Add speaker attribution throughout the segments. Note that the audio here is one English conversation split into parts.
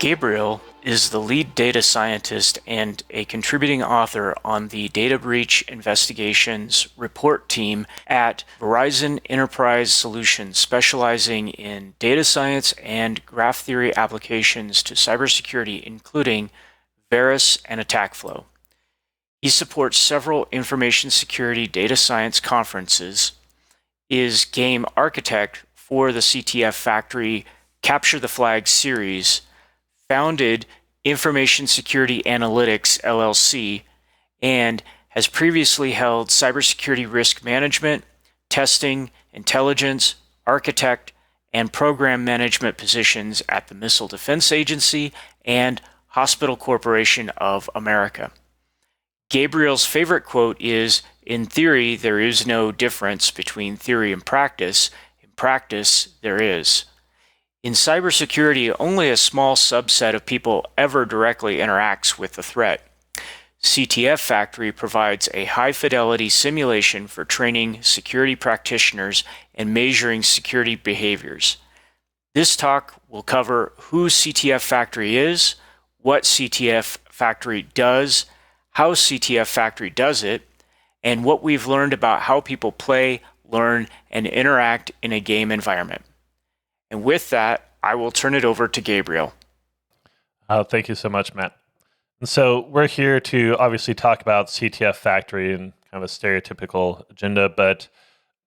Speaker 1: Gabriel is the lead data scientist and a contributing author on the Data Breach Investigations report team at Verizon Enterprise Solutions, specializing in data science and graph theory applications to cybersecurity, including Veris and AttackFlow. He supports several information security data science conferences, is game architect for the CTF Factory Capture the Flag series, founded Information Security Analytics LLC, and has previously held cybersecurity risk management, testing, intelligence, architect, and program management positions at the Missile Defense Agency and Hospital Corporation of America. Gabriel's favorite quote is, "In theory, there is no difference between theory and practice. In practice, there is." In cybersecurity, only a small subset of people ever directly interacts with the threat. CTF Factory provides a high-fidelity simulation for training security practitioners and measuring security behaviors. This talk will cover who CTF Factory is, what CTF Factory does, how CTF Factory does it, and what we've learned about how people play, learn, and interact in a game environment. And with that, I will turn it over to Gabriel.
Speaker 2: Thank you so much, Matt. And so we're here to obviously talk about CTF Factory and kind of a stereotypical agenda, but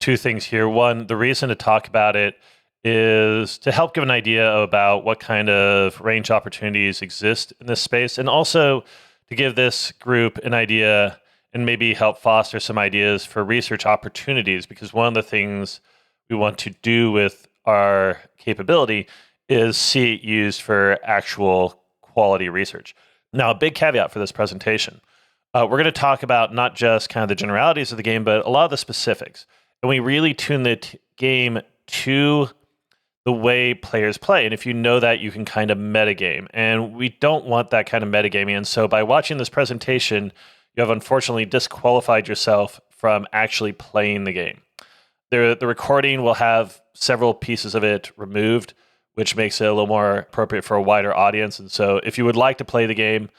Speaker 2: two things here. One, the reason to talk about it is to help give an idea about what kind of range opportunities exist in this space, and also to give this group an idea and maybe help foster some ideas for research opportunities, because one of the things we want to do with our capability is see it used for actual quality research. Now, a big caveat for this presentation. We're going to talk about not just kind of the generalities of the game, but a lot of the specifics. And we really tune the game to the way players play. And if you know that, you can kind of metagame. And we don't want that kind of metagaming. And so by watching this presentation, you have unfortunately disqualified yourself from actually playing the game. The recording will have several pieces of it removed, which makes it a little more appropriate for a wider audience. And so if you would like to play the game,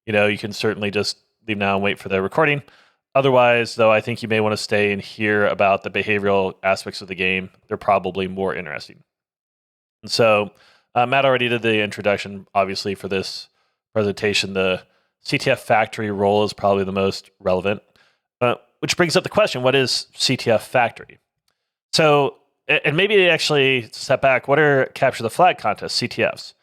Speaker 2: you can certainly just leave now and wait for the recording. Otherwise, though, I think you may want to stay and hear about the behavioral aspects of the game. They're probably more interesting. And so Matt already did the introduction, obviously, for this presentation. The CTF Factory role is probably the most relevant, which brings up the question, what is CTF Factory? So, and maybe actually step back, what are Capture the Flag contests, CTFs?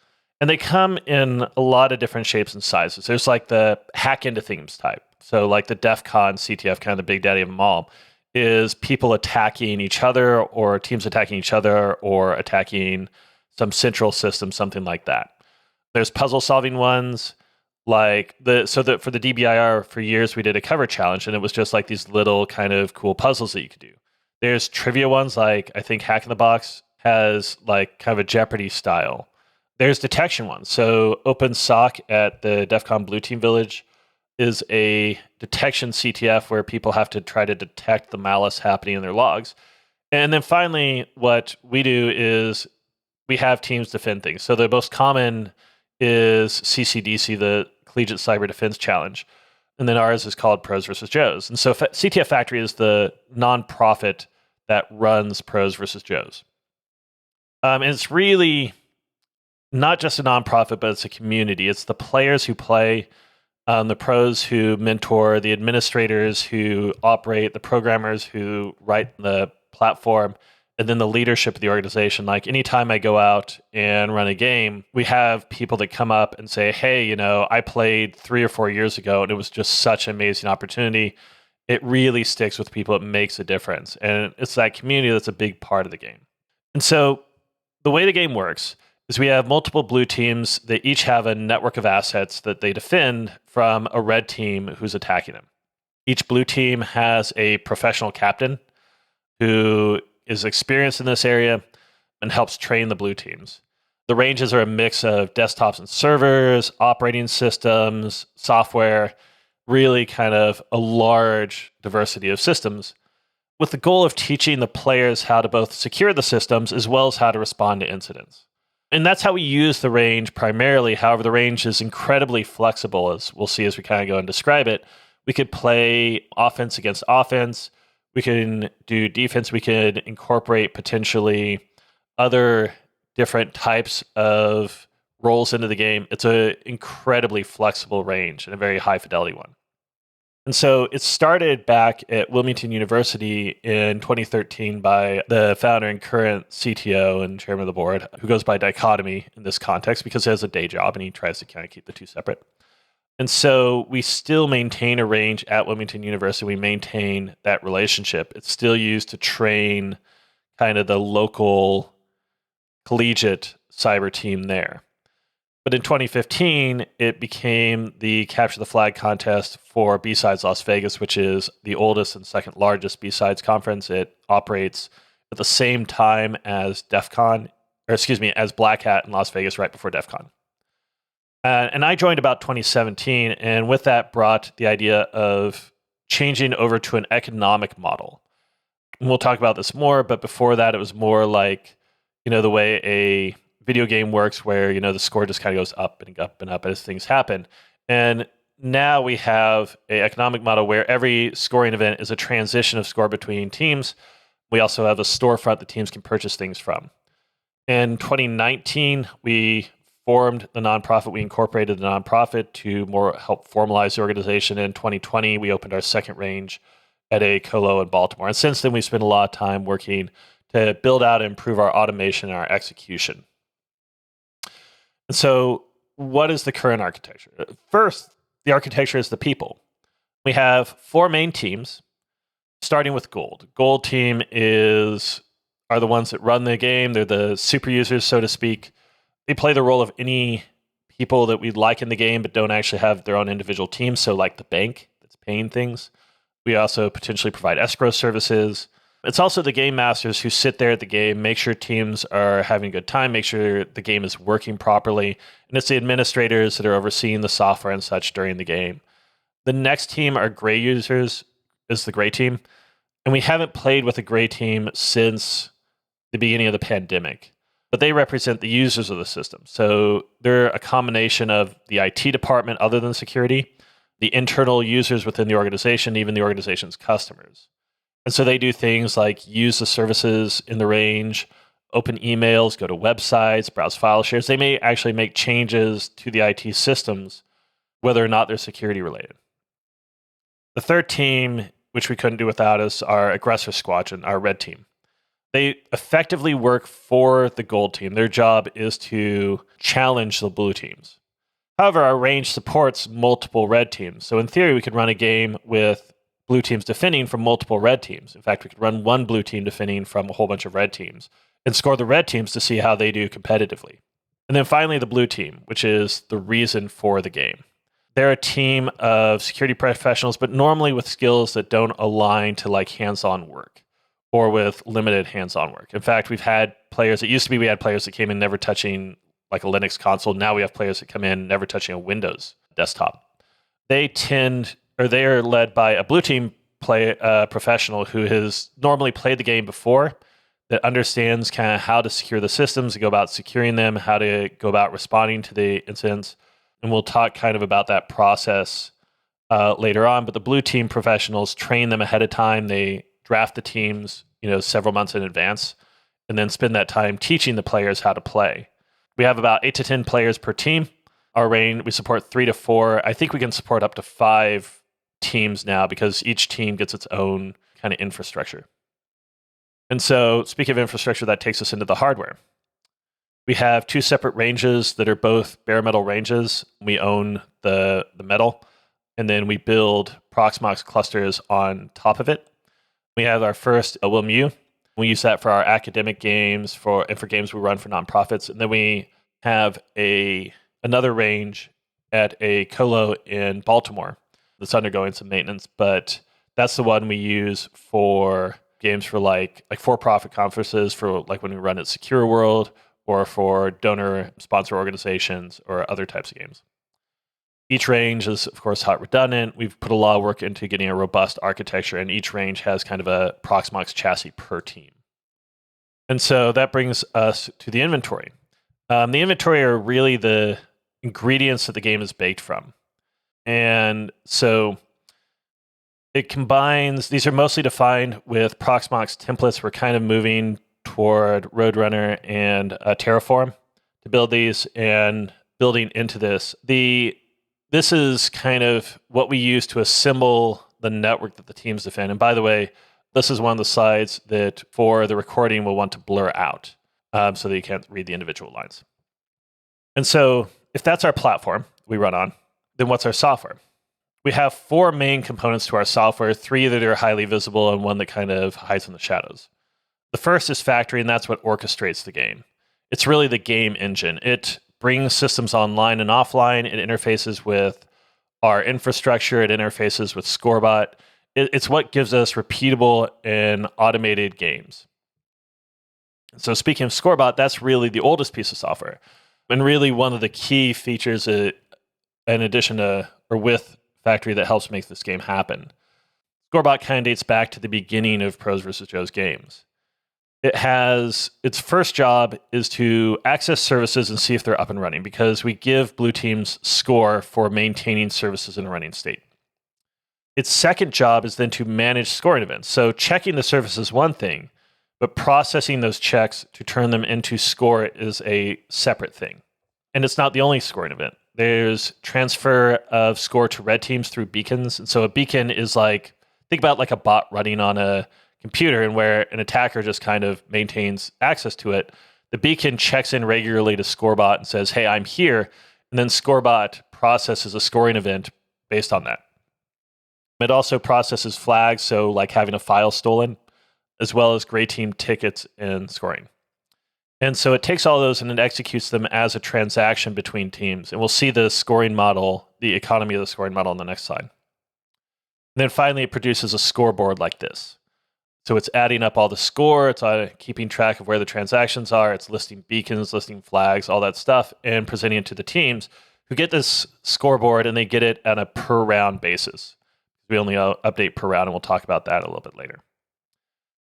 Speaker 2: And they come in a lot of different shapes and sizes. There's like the hack into themes type. So like the DEF CON CTF, kind of the big daddy of them all, is people attacking each other or teams attacking each other or attacking some central system, something like that. There's puzzle solving ones like for the DBIR for years, we did a cover challenge and it was just like these little kind of cool puzzles that you could do. There's trivia ones like I think Hack in the Box has like kind of a Jeopardy style. There's detection ones. So OpenSOC at the DEF CON Blue Team Village is a detection CTF where people have to try to detect the malice happening in their logs. And then finally, what we do is we have teams defend things. So the most common is CCDC, the Collegiate Cyber Defense Challenge. And then ours is called Pros versus Joes. And so CTF Factory is the nonprofit that runs Pros versus Joes. And it's really not just a nonprofit, but it's a community. It's the players who play, the pros who mentor, the administrators who operate, the programmers who write the platform, and then the leadership of the organization. Like anytime I go out and run a game, we have people that come up and say, hey, I played 3 or 4 years ago and it was just such an amazing opportunity. It really sticks with people. It makes a difference. And it's that community that's a big part of the game. And so the way the game works is we have multiple blue teams that each have a network of assets that they defend from a red team who's attacking them. Each blue team has a professional captain who is experienced in this area and helps train the blue teams. The ranges are a mix of desktops and servers, operating systems, software, really kind of a large diversity of systems, with the goal of teaching the players how to both secure the systems as well as how to respond to incidents. And that's how we use the range primarily. However, the range is incredibly flexible, as we'll see as we kind of go and describe it. We could play offense against offense. We can do defense. We could incorporate potentially other different types of roles into the game. It's an incredibly flexible range and a very high fidelity one. And so it started back at Wilmington University in 2013 by the founder and current CTO and chairman of the board, who goes by Dichotomy in this context because he has a day job and he tries to kind of keep the two separate. And so we still maintain a range at Wilmington University. We maintain that relationship. It's still used to train kind of the local collegiate cyber team there. But in 2015, it became the Capture the Flag contest for B-Sides Las Vegas, which is the oldest and second largest B-Sides conference. It operates at the same time as as Black Hat in Las Vegas right before DEF CON. And I joined about 2017, and with that brought the idea of changing over to an economic model. And we'll talk about this more, but before that, it was more like, the way a video game works where, the score just kind of goes up and up and up as things happen. And now we have an economic model where every scoring event is a transition of score between teams. We also have a storefront that teams can purchase things from. In 2019, we formed the nonprofit. We incorporated the nonprofit to more help formalize the organization. In 2020, we opened our second range at a colo in Baltimore. And since then, we've spent a lot of time working to build out and improve our automation and our execution. And so what is the current architecture? First, the architecture is the people. We have 4 main teams, starting with Gold. Gold team are the ones that run the game. They're the super users, so to speak. They play the role of any people that we like in the game but don't actually have their own individual teams, so like the bank that's paying things. We also potentially provide escrow services. It's also the game masters who sit there at the game, make sure teams are having a good time, make sure the game is working properly. And it's the administrators that are overseeing the software and such during the game. The next team are gray users, is the gray team. And we haven't played with a gray team since the beginning of the pandemic. But they represent the users of the system. So they're a combination of the IT department other than security, the internal users within the organization, even the organization's customers. And so they do things like use the services in the range, open emails, go to websites, browse file shares. They may actually make changes to the IT systems, whether or not they're security related. The third team, which we couldn't do without, is our aggressor squadron, our red team. They effectively work for the gold team. Their job is to challenge the blue teams. However, our range supports multiple red teams. So in theory, we could run a game with blue teams defending from multiple red teams. In fact, we could run one blue team defending from a whole bunch of red teams and score the red teams to see how they do competitively. And then finally, the blue team, which is the reason for the game. They're a team of security professionals, but normally with skills that don't align to like hands-on work or with limited hands-on work. In fact, we've had players, it used to be we had players that came in never touching like a Linux console. Now we have players that come in never touching a Windows desktop. They are led by a blue team professional who has normally played the game before, that understands kind of how to secure the systems, to go about securing them, how to go about responding to the incidents. And we'll talk kind of about that process later on. But the blue team professionals train them ahead of time. They draft the teams, several months in advance, and then spend that time teaching the players how to play. We have about 8 to 10 players per team. Our range, we support 3 to 4. I think we can support up to 5 teams now because each team gets its own kind of infrastructure. And so, speaking of infrastructure, that takes us into the hardware. We have 2 separate ranges that are both bare metal ranges. We own the metal, and then we build Proxmox clusters on top of it. We have our first WilmU. We use that for our academic games, for games we run for nonprofits. And then we have another range at a colo in Baltimore that's undergoing some maintenance, but that's the one we use for games for like for-profit conferences, for like when we run at Secure World, or for donor sponsor organizations or other types of games. Each range is, of course, hot redundant. We've put a lot of work into getting a robust architecture, and each range has kind of a Proxmox chassis per team. And so that brings us to the inventory. The inventory are really the ingredients that the game is baked from. And so it combines, these are mostly defined with Proxmox templates. We're kind of moving toward Roadrunner and Terraform to build these, and building into this. This is kind of what we use to assemble the network that the teams defend. And by the way, this is one of the slides that for the recording we'll want to blur out so that you can't read the individual lines. And so if that's our platform we run on, then what's our software? We have 4 main components to our software, 3 that are highly visible and 1 that kind of hides in the shadows. The first is Factory, and that's what orchestrates the game. It's really the game engine. It brings systems online and offline. It interfaces with our infrastructure. It interfaces with Scorebot. It's what gives us repeatable and automated games. So speaking of Scorebot, that's really the oldest piece of software. And really one of the key features in addition to, or with Factory, that helps make this game happen. Scorebot kind of dates back to the beginning of Pros vs. Joe's games. It has, its first job is to access services and see if they're up and running, because we give blue teams score for maintaining services in a running state. Its second job is then to manage scoring events. So checking the service is one thing, but processing those checks to turn them into score is a separate thing. And it's not the only scoring event. There's transfer of score to red teams through beacons. And so a beacon is like, think about like a bot running on a computer, and where an attacker just kind of maintains access to it. The beacon checks in regularly to Scorebot and says, hey, I'm here. And then Scorebot processes a scoring event based on that. It also processes flags, so like having a file stolen, as well as gray team tickets and scoring. And so it takes all those and it executes them as a transaction between teams. And we'll see the scoring model, the economy of the scoring model on the next slide. And then finally, it produces a scoreboard like this. So it's adding up all the score, it's keeping track of where the transactions are, it's listing beacons, listing flags, all that stuff, and presenting it to the teams who get this scoreboard, and they get it on a per round basis. We only update per round, and we'll talk about that a little bit later.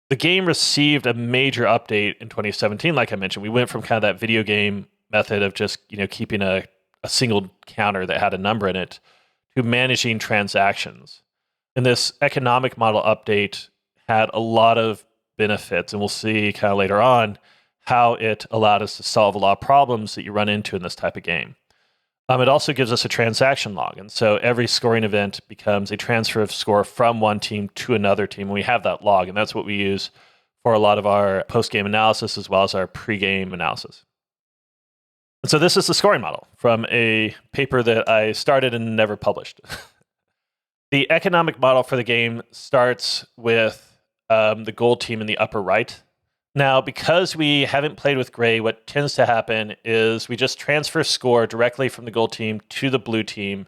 Speaker 2: The game received a major update in 2017, like I mentioned. We went from kind of that video game method of just keeping a single counter that had a number in it to managing transactions. And this economic model update had a lot of benefits, and we'll see kind of later on how it allowed us to solve a lot of problems that you run into in this type of game. It also gives us a transaction log, and so every scoring event becomes a transfer of score from one team to another team, and we have that log, and that's what we use for a lot of our post-game analysis as well as our pre-game analysis. And so this is the scoring model from a paper that I started and never published. The economic model for the game starts with the gold team in the upper right. Now, because we haven't played with gray, what tends to happen is we just transfer score directly from the gold team to the blue team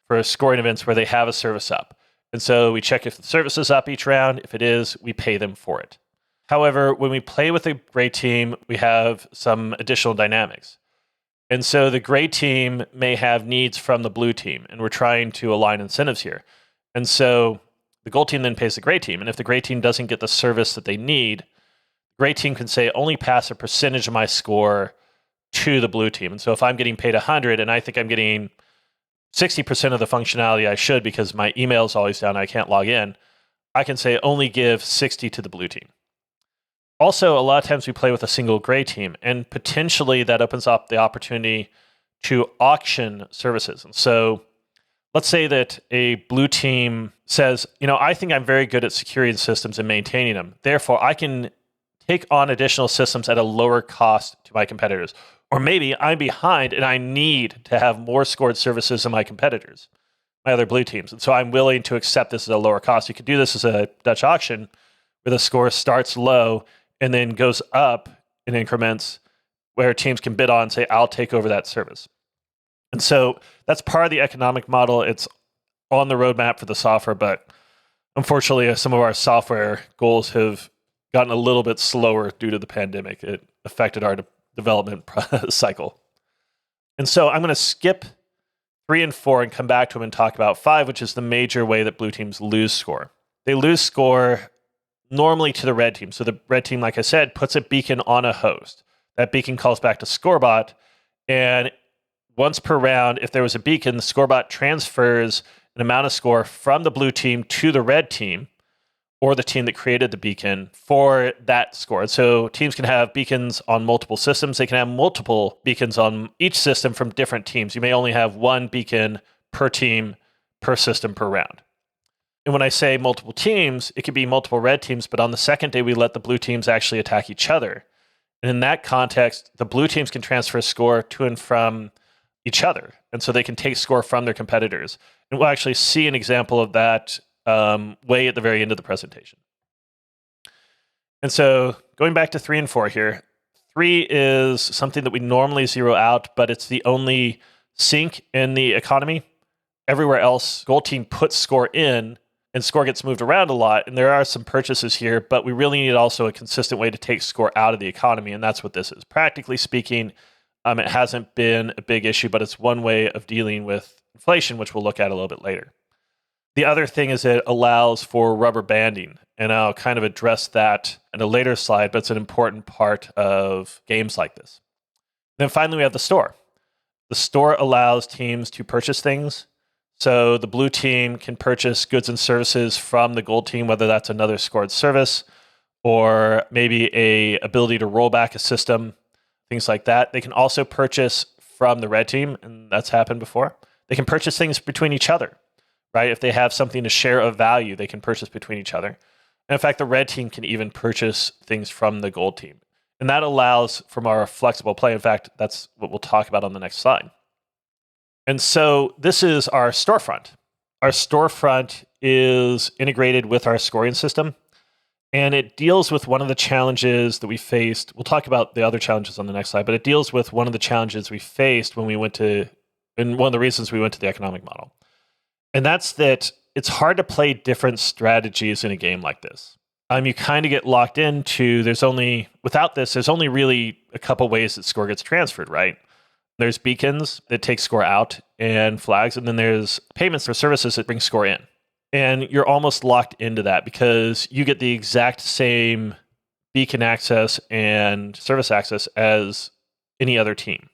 Speaker 2: for scoring events where they have a service up. And so we check if the service is up each round. If it is, we pay them for it. However, when we play with the gray team, we have some additional dynamics. And so the gray team may have needs from the blue team, and we're trying to align incentives here. And so the gold team then pays the gray team. And if the gray team doesn't get the service that they need, gray team can say, only pass a percentage of my score to the blue team. And so if I'm getting paid 100 and I think I'm getting 60% of the functionality I should because my email is always down, I can't log in, I can say only give 60 to the blue team. Also, a lot of times we play with a single gray team, and potentially that opens up the opportunity to auction services. And so let's say that a blue team says, I think I'm very good at securing systems and maintaining them. Therefore, I can take on additional systems at a lower cost to my competitors. Or maybe I'm behind and I need to have more scored services than my competitors, my other blue teams. And so I'm willing to accept this at a lower cost. You could do this as a Dutch auction where the score starts low and then goes up in increments where teams can bid on and say, I'll take over that service. And so that's part of the economic model. It's on the roadmap for the software, but unfortunately, some of our software goals have gotten a little bit slower due to the pandemic. It affected our development cycle. And so I'm going to skip 3 and 4 and come back to them and talk about 5, which is the major way that blue teams lose score. They lose score normally to the red team. So the red team, like I said, puts a beacon on a host. That beacon calls back to Scorebot, And once per round, if there was a beacon, the Scorebot transfers an amount of score from the blue team to the red team, or the team that created the beacon, for that score. So teams can have beacons on multiple systems. They can have multiple beacons on each system from different teams. You may only have one beacon per team, per system, per round. And when I say multiple teams, it could be multiple red teams, but on the second day, we let the blue teams actually attack each other. And in that context, the blue teams can transfer score to and from each other. And so they can take score from their competitors. And we'll actually see an example of that way at the very end of the presentation. And so going back to 3 and 4 here, 3 is something that we normally zero out, but it's the only sink in the economy. Everywhere else, gold team puts score in, and score gets moved around a lot. And there are some purchases here, but we really need also a consistent way to take score out of the economy. And that's what this is. Practically speaking, it hasn't been a big issue, but it's one way of dealing with inflation, which we'll look at a little bit later. The other thing is it allows for rubber banding, and I'll kind of address that in a later slide, but it's an important part of games like this. Then finally, we have the store. The store allows teams to purchase things. So the blue team can purchase goods and services from the gold team, whether that's another scored service or maybe a ability to roll back a system, things like that. They can also purchase from the red team, and that's happened before. They can purchase things between each other, right? If they have something to share of value, they can purchase between each other. And in fact, the red team can even purchase things from the gold team. And that allows for our flexible play. In fact, that's what we'll talk about on the next slide. And so this is our storefront. Our storefront is integrated with our scoring system, and it deals with one of the challenges that we faced. We'll talk about the other challenges on the next slide, but it deals with one of the challenges we faced when we went to, and one of the reasons we went to the economic model. And that's that it's hard to play different strategies in a game like this. You kind of get locked into, without this, there's only really a couple ways that score gets transferred, right? There's beacons that take score out and flags, and then there's payments for services that bring score in. And you're almost locked into that because you get the exact same beacon access and service access as any other team.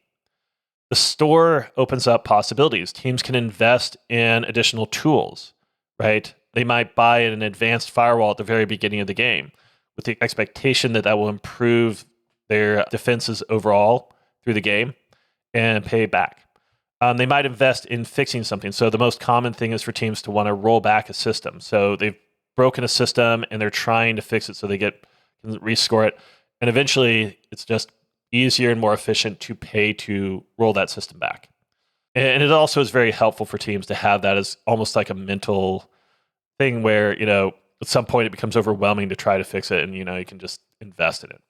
Speaker 2: The store opens up possibilities. Teams can invest in additional tools, right? They might buy an advanced firewall at the very beginning of the game with the expectation that will improve their defenses overall through the game and pay back. They might invest in fixing something. So the most common thing is for teams to want to roll back a system. So they've broken a system and they're trying to fix it so they can rescore it. And eventually it's just easier and more efficient to pay to roll that system back. And it also is very helpful for teams to have that as almost like a mental thing where, at some point it becomes overwhelming to try to fix it and, you can just invest in it.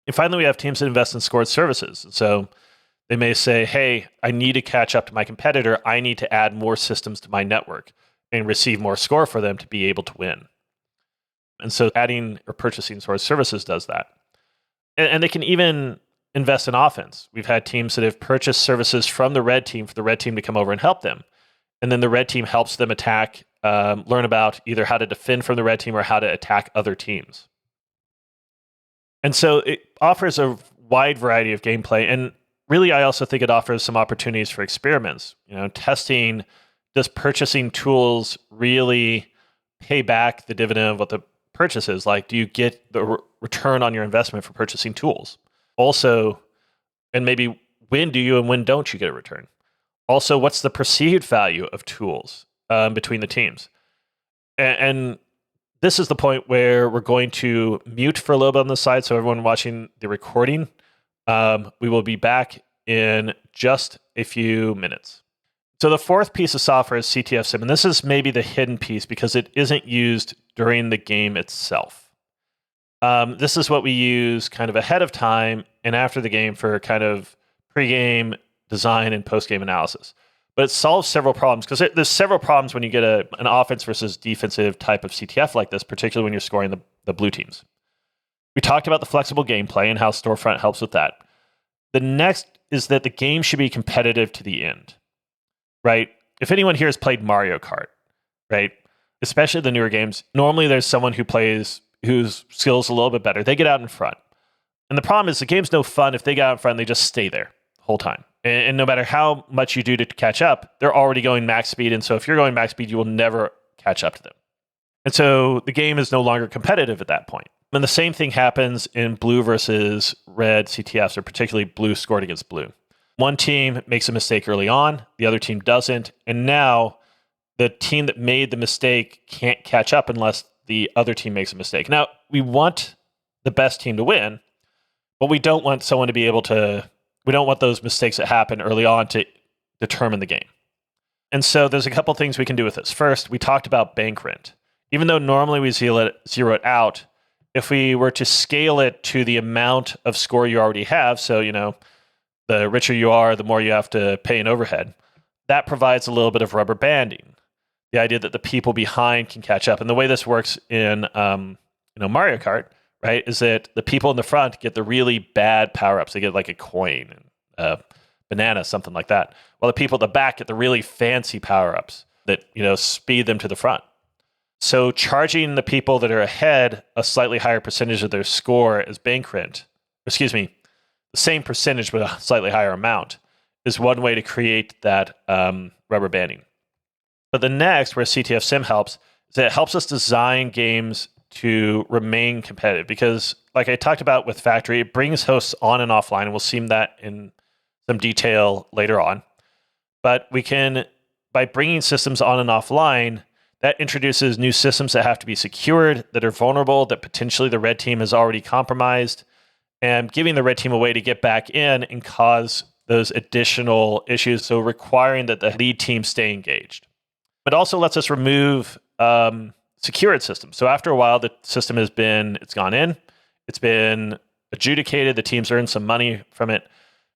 Speaker 2: And finally, we have teams that invest in scored services. So they may say, hey, I need to catch up to my competitor. I need to add more systems to my network and receive more score for them to be able to win. And so adding or purchasing scored services does that. And they can even invest in offense. We've had teams that have purchased services from the red team for the red team to come over and help them. And then the red team helps them attack, learn about either how to defend from the red team or how to attack other teams. And so it offers a wide variety of gameplay. And really, I also think it offers some opportunities for experiments. Testing, does purchasing tools really pay back the dividend of what the purchase is? Like, do you get the return on your investment for purchasing tools? Also, and maybe when do you and when don't you get a return? Also, what's the perceived value of tools between the teams? And this is the point where we're going to mute for a little bit on the side. So everyone watching the recording, we will be back in just a few minutes. So the fourth piece of software is CTF Sim, and this is maybe the hidden piece because it isn't used during the game itself. This is what we use kind of ahead of time and after the game for kind of pre-game design and post-game analysis. But it solves several problems because there's several problems when you get an offense versus defensive type of CTF like this, particularly when you're scoring the blue teams. We talked about the flexible gameplay and how Storefront helps with that. The next is that the game should be competitive to the end, right? If anyone here has played Mario Kart, right, especially the newer games, normally there's someone whose skills a little bit better. They get out in front. And the problem is the game's no fun if they get out in front and they just stay there the whole time. And no matter how much you do to catch up, they're already going max speed. And so if you're going max speed, you will never catch up to them. And so the game is no longer competitive at that point. And the same thing happens in blue versus red CTFs, or particularly blue scored against blue. One team makes a mistake early on, the other team doesn't. And now the team that made the mistake can't catch up unless the other team makes a mistake. Now, we want the best team to win, but we don't want someone to be able to, we don't want those mistakes that happen early on to determine the game. And so there's a couple things we can do with this. First, we talked about bank rent. Even though normally we zero it out, if we were to scale it to the amount of score you already have, so, the richer you are, the more you have to pay in overhead, that provides a little bit of rubber banding. The idea that the people behind can catch up. And the way this works in Mario Kart, right, is that the people in the front get the really bad power-ups. They get like a coin and a banana, something like that. While the people at the back get the really fancy power-ups that, speed them to the front. So charging the people that are ahead a slightly higher percentage of their score as bank rent, the same percentage but a slightly higher amount, is one way to create that rubber banding. But the next, where CTF Sim helps, is that it helps us design games to remain competitive. Because like I talked about with Factory, it brings hosts on and offline, and we'll see that in some detail later on. But we can, by bringing systems on and offline, that introduces new systems that have to be secured, that are vulnerable, that potentially the red team has already compromised, and giving the red team a way to get back in and cause those additional issues, so requiring that the lead team stay engaged. But also lets us remove secured systems. So after a while, the system it's gone in, it's been adjudicated, the team's earned some money from it.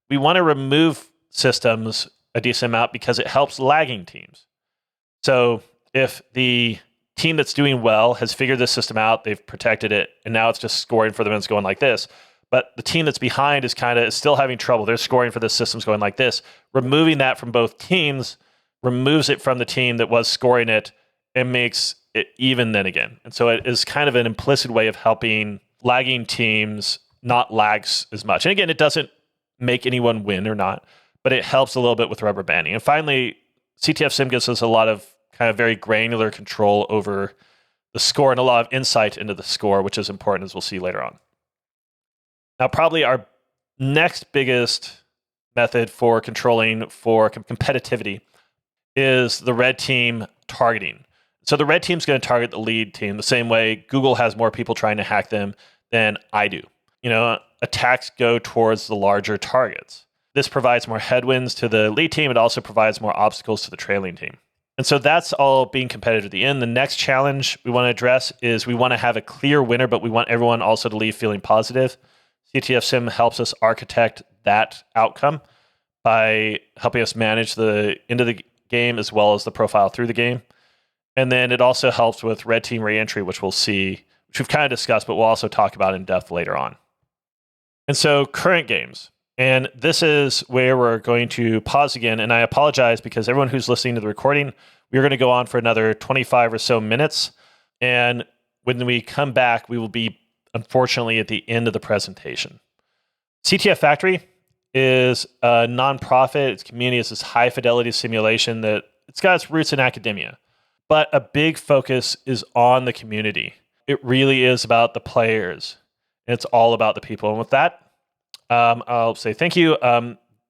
Speaker 2: We want to remove systems a decent amount because it helps lagging teams. So if the team that's doing well has figured this system out, they've protected it, and now it's just scoring for them and it's going like this. But the team that's behind is still having trouble. They're scoring for this system's going like this. Removing that from both teams removes it from the team that was scoring it and makes it even then again. And so it is kind of an implicit way of helping lagging teams not lag as much. And again, it doesn't make anyone win or not, but it helps a little bit with rubber banding. And finally, CTF Sim gives us a lot of kind of very granular control over the score and a lot of insight into the score, which is important, as we'll see later on. Now, probably our next biggest method for controlling for competitivity is the red team targeting. So the red team's going to target the lead team the same way Google has more people trying to hack them than I do. Attacks go towards the larger targets. This provides more headwinds to the lead team. It also provides more obstacles to the trailing team. And so that's all being competitive at the end. The next challenge we want to address is we want to have a clear winner, but we want everyone also to leave feeling positive. CTF Sim helps us architect that outcome by helping us manage the end of the game as well as the profile through the game. And then it also helps with red team reentry, which we'll see, which we've kind of discussed, but we'll also talk about in depth later on. And so current games. And this is where we're going to pause again. And I apologize because everyone who's listening to the recording, we're going to go on for another 25 or so minutes. And when we come back, we will be, unfortunately, at the end of the presentation. CTF Factory is a nonprofit. Its community is this high-fidelity simulation that it's got its roots in academia. But a big focus is on the community. It really is about the players. And it's all about the people. And with that, I'll say thank you.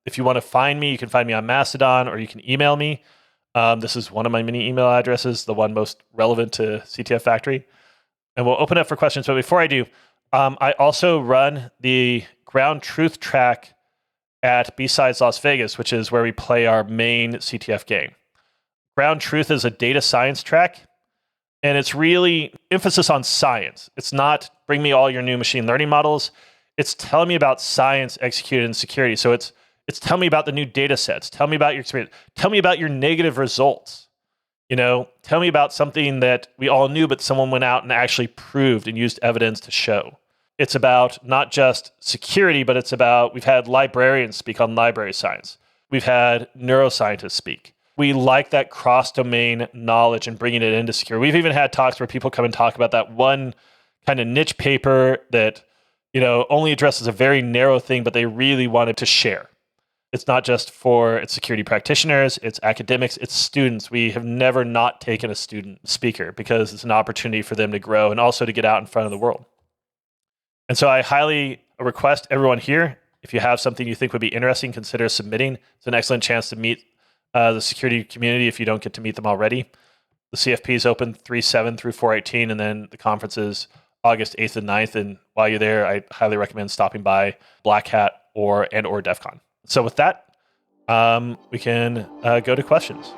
Speaker 2: If you want to find me, you can find me on Mastodon or you can email me. This is one of my many email addresses, the one most relevant to CTF Factory. And we'll open up for questions. But before I do, I also run the ground truth track at B-Sides Las Vegas, which is where we play our main CTF game. Ground truth is a data science track, and it's really emphasis on science. It's not bring me all your new machine learning models. It's telling me about science executed in security. So it's tell me about the new data sets. Tell me about your experience. Tell me about your negative results. Tell me about something that we all knew, but someone went out and actually proved and used evidence to show. It's about not just security, but it's about, we've had librarians speak on library science. We've had neuroscientists speak. We like that cross-domain knowledge and bringing it into security. We've even had talks where people come and talk about that one kind of niche paper that only addresses a very narrow thing, but they really wanted to share. It's not just for its security practitioners, it's academics, it's students. We have never not taken a student speaker because it's an opportunity for them to grow and also to get out in front of the world. And so I highly request everyone here, if you have something you think would be interesting, consider submitting. It's an excellent chance to meet the security community if you don't get to meet them already. The CFP is open 3/7 through 4/18, and then the conference is August 8th and 9th. And while you're there, I highly recommend stopping by Black Hat or DEF CON. So with that, we can go to questions.